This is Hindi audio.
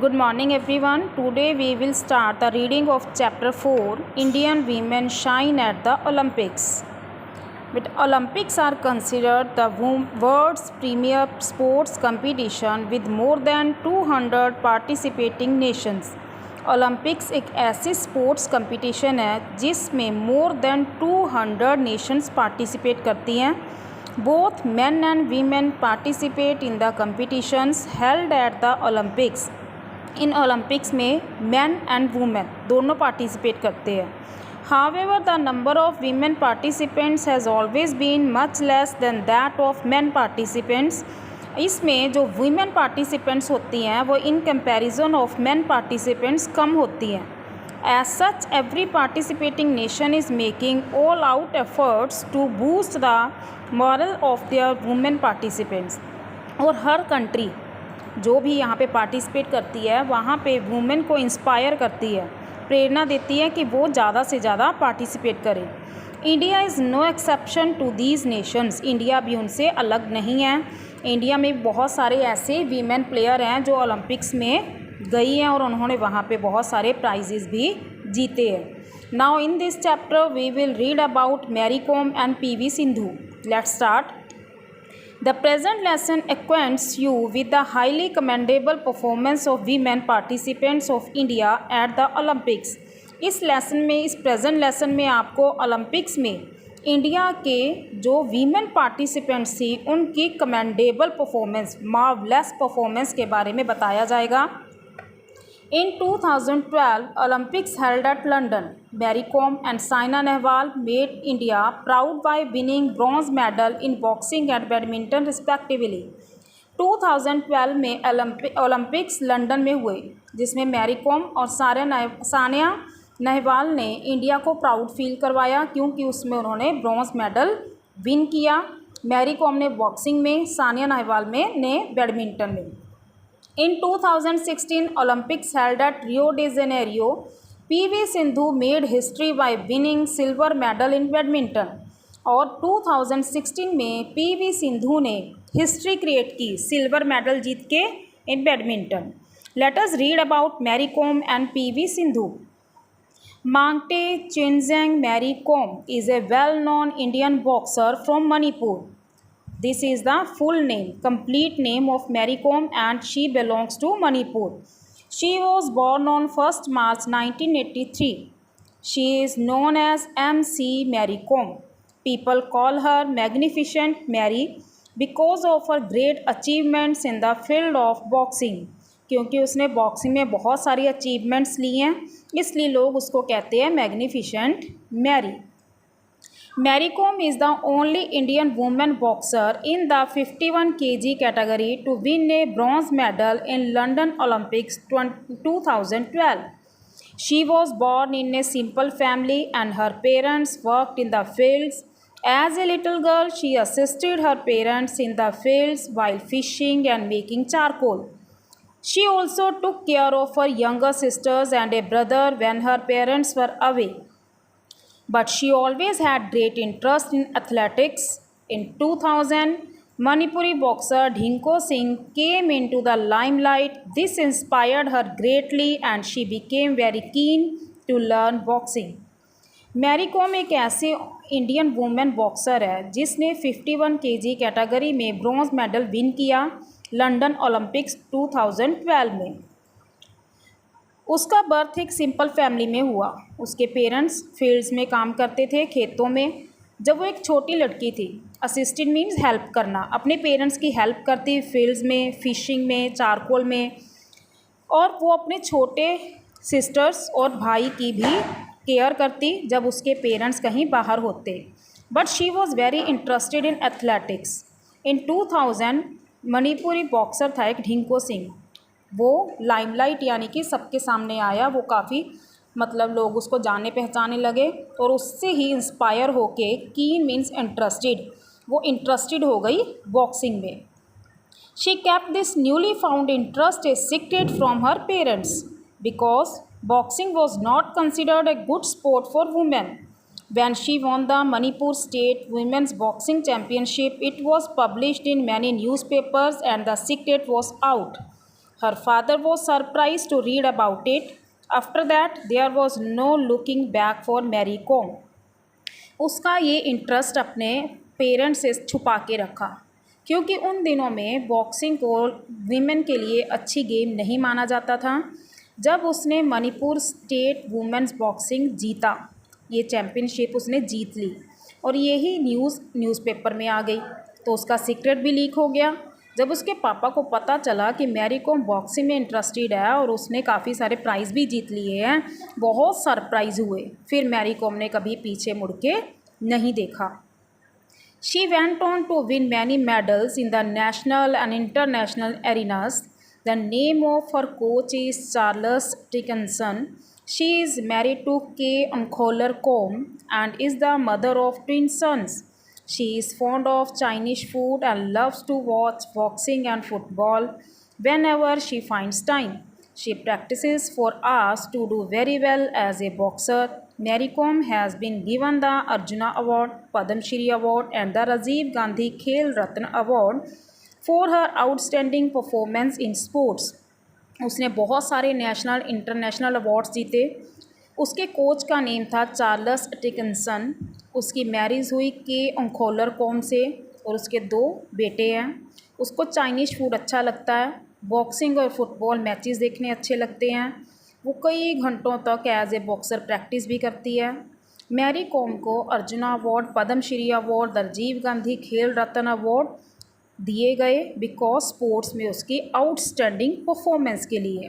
Good morning everyone. Today we will start the reading of chapter 4 Indian women shine at the Olympics. But Olympics are considered the world's premier sports competition with more than 200 participating nations. Olympics एक ऐसी स्पोर्ट्स कंपटीशन है जिसमें मोर देन 200 नेशंस पार्टिसिपेट करती हैं. Both men and women participate in the competitions held at the Olympics. In Olympics में मैन एंड वुमेन दोनों पार्टिसिपेट करते हैं. However the number of women participants has always been much less than that of man participants. इसमें जो वीमेन पार्टिसिपेंट्स होती हैं वो in comparison of man participants कम होती हैं. As such every participating nation is making all out efforts to boost the morale of their women participants. और हर कंट्री जो भी यहाँ पे पार्टिसिपेट करती है वहाँ पे वुमेन को इंस्पायर करती है, प्रेरणा देती है कि वो ज़्यादा से ज़्यादा पार्टिसिपेट करें. India is no exception to these nations. India भी उनसे अलग नहीं है. इंडिया में बहुत सारे ऐसे वीमेन प्लेयर हैं जो ओलंपिक्स में गई हैं और उन्होंने वहाँ पे बहुत सारे प्राइजेज़ भी जीते हैं. Now in this chapter we will read about Mary Kom and PV. Sindhu. Let's start. The present lesson acquaints you with the highly commendable performance of women participants of India at the Olympics. इस लेसन में, इस प्रेजेंट लेसन में आपको ओलंपिक्स में इंडिया के जो वीमेन पार्टिसिपेंट्स थी उनकी कमेंडेबल परफॉर्मेंस, मार्वलेस परफॉर्मेंस के बारे में बताया जाएगा. In 2012 Olympics held at London, Mary Kom and Saina Nehwal made India proud by winning bronze medal in boxing and badminton respectively. 2012 में ओलंपिक्स लंदन में हुए जिसमें मैरी कॉम और सानिया नेहवाल ने इंडिया को प्राउड फील करवाया क्योंकि उसमें उन्होंने ब्रॉन्ज मेडल विन किया. मैरी कॉम ने बॉक्सिंग में, सानिया नेहवाल ने बैडमिंटन में. In 2016 Olympics held at Rio de Janeiro, P.V. Sindhu made history by winning silver medal in badminton. और 2016 में P.V. सिंधु ने हिस्ट्री क्रिएट की, सिल्वर मेडल जीत के in badminton. Let us read about Mary Kom and P.V. Sindhu. Mangte Chungneijang Mary Kom is a well known Indian boxer from Manipur. This is the full name, complete name of Mary Kom and she belongs to Manipur. She was born on 1st March 1983. She is known as MC Mary Kom. People call her Magnificent Mary because of her great achievements in the field of boxing. क्योंकि उसने बॉक्सिंग में बहुत सारी अचीवमेंट्स ली हैं इसलिए लोग उसको कहते हैं magnificent Mary. Mary Kom is the only Indian woman boxer in the 51 kg category to win a bronze medal in London Olympics 2012. She was born in a simple family and her parents worked in the fields. As a little girl, she assisted her parents in the fields while fishing and making charcoal. She also took care of her younger sisters and a brother when her parents were away. But she always had great interest in athletics. In 2000, Manipuri boxer Dhinko Singh came into the limelight. This inspired her greatly and she became very keen to learn boxing. Mary Kom एक ऐसे इंडियन वुमेन बॉक्सर है जिसने 51 kg कैटेगरी में ब्रॉन्ज मेडल विन किया लंदन ओलंपिक्स 2012 में. उसका बर्थ एक सिंपल फैमिली में हुआ. उसके पेरेंट्स फील्ड्स में काम करते थे, खेतों में. जब वो एक छोटी लड़की थी, असिस्टेंट मीन्स हेल्प करना, अपने पेरेंट्स की हेल्प करती फील्ड्स में, फिशिंग में, चारकोल में. और वो अपने छोटे सिस्टर्स और भाई की भी केयर करती जब उसके पेरेंट्स कहीं बाहर होते. But she was very interested in athletics. In 2000 Manipuri boxer था एक ढिंको सिंह. वो लाइमलाइट यानी कि सबके सामने आया. वो काफ़ी लोग उसको जाने पहचाने लगे और उससे ही इंस्पायर होके, कीन मीन्स इंटरेस्टेड, वो इंटरेस्टेड हो गई बॉक्सिंग में. She kept this newly found interest a secret from her parents because boxing was not considered a good sport for women. When she won the Manipur State Women's Boxing Championship, it was published in many newspapers and the secret was out. Her father was surprised to read about it. After that, there was no looking back for Mary Kom. उसका ये इंटरेस्ट अपने पेरेंट्स से छुपा के रखा, क्योंकि उन दिनों में बॉक्सिंग को वीमेन के लिए अच्छी गेम नहीं माना जाता था। जब उसने मणिपुर स्टेट वुमेन्स बॉक्सिंग जीता, ये चैम्पियनशिप उसने जीत ली और यही न्यूज़पेपर में आ गई, तो उसका सीक्रेट भी लीक हो गया। जब उसके पापा को पता चला कि मैरी कॉम बॉक्सिंग में इंटरेस्टेड है और उसने काफ़ी सारे प्राइज़ भी जीत लिए हैं, बहुत सरप्राइज़ हुए। फिर मैरी कॉम ने कभी पीछे मुड़ के नहीं देखा। She went on to win many medals in the national and international arenas. The name of her coach is Charles Dickinson. She is married to K. Unkholar Kom and is the mother of twin sons. She is fond of Chinese food and loves to watch boxing and football whenever she finds time. She practices for hours to do very well as a boxer. Mary Kom has been given the Arjuna Award, Padma Shri Award and the Rajiv Gandhi Khel Ratna Award for her outstanding performance in sports. उसने बहुत सारे नेशनल इंटरनेशनल अवार्ड्स जीते। उसके कोच का नेम था चार्ल्स डिकिंसन। उसकी मैरिज हुई के अंखोलर कॉम से और उसके 2 बेटे हैं। उसको चाइनीज़ फूड अच्छा लगता है, बॉक्सिंग और फुटबॉल मैचेस देखने अच्छे लगते हैं। वो कई घंटों तक एज ए बॉक्सर प्रैक्टिस भी करती है। मैरी कॉम को अर्जुना अवार्ड, पद्म श्री अवार्ड, राजीव गांधी खेल रत्न अवार्ड दिए गए बिकॉज स्पोर्ट्स में उसकी आउटस्टैंडिंग परफॉर्मेंस के लिए।